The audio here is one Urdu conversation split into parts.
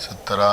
17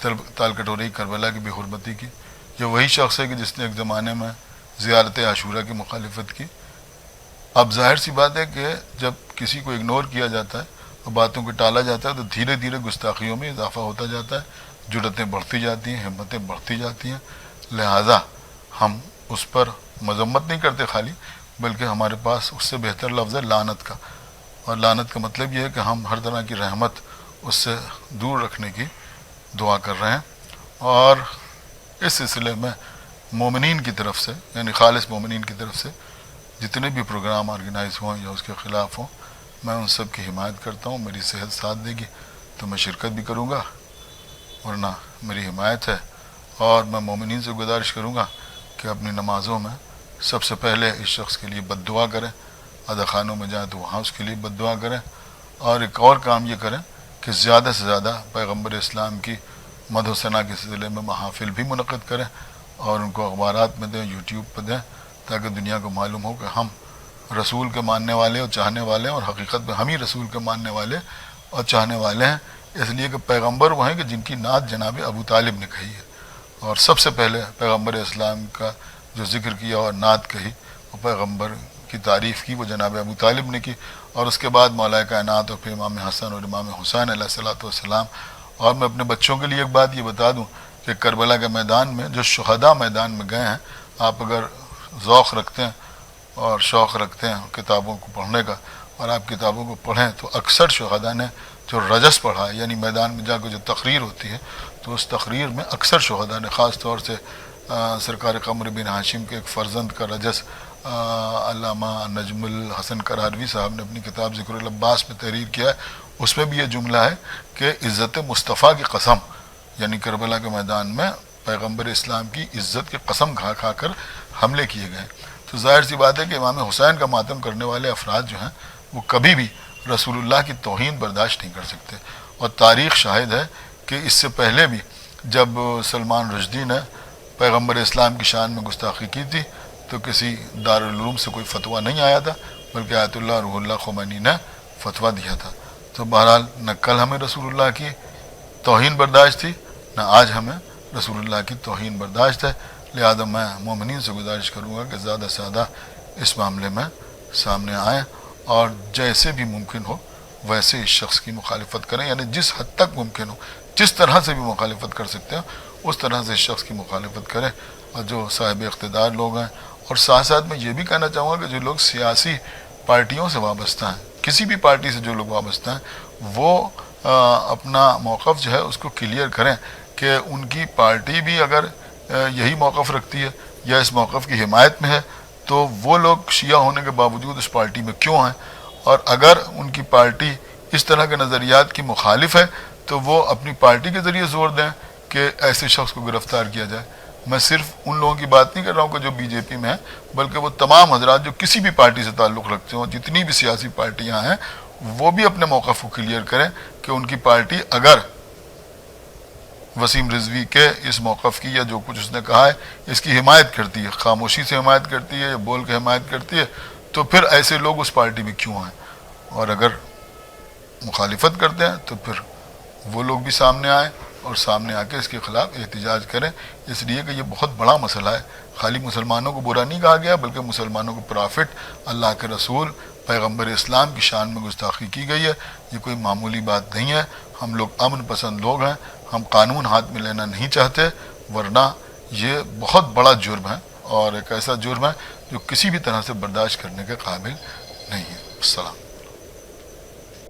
تال کٹوری کربلا کی بے حرمتی کی. یہ وہی شخص ہے کہ جس نے ایک زمانے میں زیارت عاشورہ کی مخالفت کی. اب ظاہر سی بات ہے کہ جب کسی کو اگنور کیا جاتا ہے اور باتوں کو ٹالا جاتا ہے تو دھیرے دھیرے گستاخیوں میں اضافہ ہوتا جاتا ہے, جرأتیں بڑھتی جاتی ہیں, ہمتیں بڑھتی جاتی ہیں. لہٰذا ہم اس پر مذمت نہیں کرتے خالی, بلکہ ہمارے پاس اس سے بہتر لفظ ہے لعنت کا, اور لعنت کا مطلب یہ ہے کہ ہم ہر طرح کی رحمت اس سے دور رکھنے کی دعا کر رہے ہیں. اور اس سلسلے میں مومنین کی طرف سے, یعنی خالص مومنین کی طرف سے جتنے بھی پروگرام آرگنائز ہوں یا اس کے خلاف ہوں, میں ان سب کی حمایت کرتا ہوں. میری صحت ساتھ دے گی تو میں شرکت بھی کروں گا, ورنہ میری حمایت ہے. اور میں مومنین سے گزارش کروں گا کہ اپنی نمازوں میں سب سے پہلے اس شخص کے لیے بد دعا کریں, ادا خانوں میں جائیں تو وہاں اس کے لیے بد دعا کریں. اور ایک اور کام یہ کریں کہ زیادہ سے زیادہ پیغمبر اسلام کی مدح و ثنا کے سلسلے میں محافل بھی منعقد کریں اور ان کو اخبارات میں دیں, یوٹیوب پہ دیں, تاکہ دنیا کو معلوم ہو کہ ہم رسول کے ماننے والے اور چاہنے والے ہیں, اور حقیقت میں ہم ہی رسول کے ماننے والے اور چاہنے والے ہیں. اس لیے کہ پیغمبر وہ ہیں کہ جن کی نعت جناب ابو طالب نے کہی ہے, اور سب سے پہلے پیغمبر اسلام کا جو ذکر کیا اور نعت کہی اور پیغمبر کی تعریف کی وہ جناب ابو طالب نے کی, اور اس کے بعد مولا کائنات اور پھر امام حسن اور امام حسین علیہ الصلوۃ والسلام. اور میں اپنے بچوں کے لیے ایک بات یہ بتا دوں کہ کربلا کے میدان میں جو شہداء میدان میں گئے ہیں, آپ اگر ذوق رکھتے ہیں اور شوق رکھتے ہیں کتابوں کو پڑھنے کا, اور آپ کتابوں کو پڑھیں تو اکثر شہداء نے جو رجس پڑھا ہے, یعنی میدان میں جا کے جو تقریر ہوتی ہے, تو اس تقریر میں اکثر شہداء نے, خاص طور سے سرکار قمر بن ہاشم کے ایک فرزند کا رجس علامہ نجم الحسن قراروی صاحب نے اپنی کتاب ذکر العباس میں تحریر کیا ہے. اس میں بھی یہ جملہ ہے کہ عزت مصطفیٰ کی قسم, یعنی کربلا کے میدان میں پیغمبر اسلام کی عزت کی قسم کھا کھا کر حملے کیے گئے. تو ظاہر سی بات ہے کہ امام حسین کا ماتم کرنے والے افراد جو ہیں وہ کبھی بھی رسول اللہ کی توہین برداشت نہیں کر سکتے. اور تاریخ شاہد ہے کہ اس سے پہلے بھی جب سلمان رشدی نے پیغمبر اسلام کی شان میں گستاخی کی تھی تو کسی دارالعلوم سے کوئی فتویٰ نہیں آیا تھا, بلکہ آیت اللہ روح اللہ خمینی نے فتویٰ دیا تھا. تو بہرحال نہ کل ہمیں رسول اللہ کی توہین برداشت تھی, نہ آج ہمیں رسول اللہ کی توہین برداشت ہے. لہذا میں مومنین سے گزارش کروں گا کہ زیادہ سے زیادہ اس معاملے میں سامنے آئیں, اور جیسے بھی ممکن ہو ویسے اس شخص کی مخالفت کریں, یعنی جس حد تک ممکن ہو, جس طرح سے بھی مخالفت کر سکتے ہیں اس طرح سے اس شخص کی مخالفت کریں. اور جو صاحب اقتدار لوگ ہیں, اور ساتھ ساتھ میں یہ بھی کہنا چاہوں گا کہ جو لوگ سیاسی پارٹیوں سے وابستہ ہیں, کسی بھی پارٹی سے جو لوگ وابستہ ہیں, وہ اپنا موقف جو ہے اس کو کلیئر کریں کہ ان کی پارٹی بھی اگر یہی موقف رکھتی ہے یا اس موقف کی حمایت میں ہے تو وہ لوگ شیعہ ہونے کے باوجود اس پارٹی میں کیوں ہیں, اور اگر ان کی پارٹی اس طرح کے نظریات کی مخالف ہے تو وہ اپنی پارٹی کے ذریعے زور دیں کہ ایسے شخص کو گرفتار کیا جائے. میں صرف ان لوگوں کی بات نہیں کر رہا ہوں کہ جو بی جے پی میں ہیں, بلکہ وہ تمام حضرات جو کسی بھی پارٹی سے تعلق رکھتے ہوں, جتنی بھی سیاسی پارٹیاں ہیں, وہ بھی اپنے موقف کو کلیئر کریں کہ ان کی پارٹی اگر وسیم رضوی کے اس موقف کی یا جو کچھ اس نے کہا ہے اس کی حمایت کرتی ہے, خاموشی سے حمایت کرتی ہے یا بول کے حمایت کرتی ہے, تو پھر ایسے لوگ اس پارٹی میں کیوں ہیں, اور اگر مخالفت کرتے ہیں تو پھر وہ لوگ بھی سامنے آئیں اور سامنے آ کے اس کے خلاف احتجاج کریں. اس لیے کہ یہ بہت بڑا مسئلہ ہے, خالی مسلمانوں کو برا نہیں کہا گیا بلکہ مسلمانوں کو پرافٹ, اللہ کے رسول, پیغمبر اسلام کی شان میں گستاخی کی گئی ہے. یہ کوئی معمولی بات نہیں ہے. ہم لوگ امن پسند لوگ ہیں, ہم قانون ہاتھ میں لینا نہیں چاہتے, ورنہ یہ بہت بڑا جرم ہے اور ایک ایسا جرم ہے جو کسی بھی طرح سے برداشت کرنے کے قابل نہیں ہے. السلام.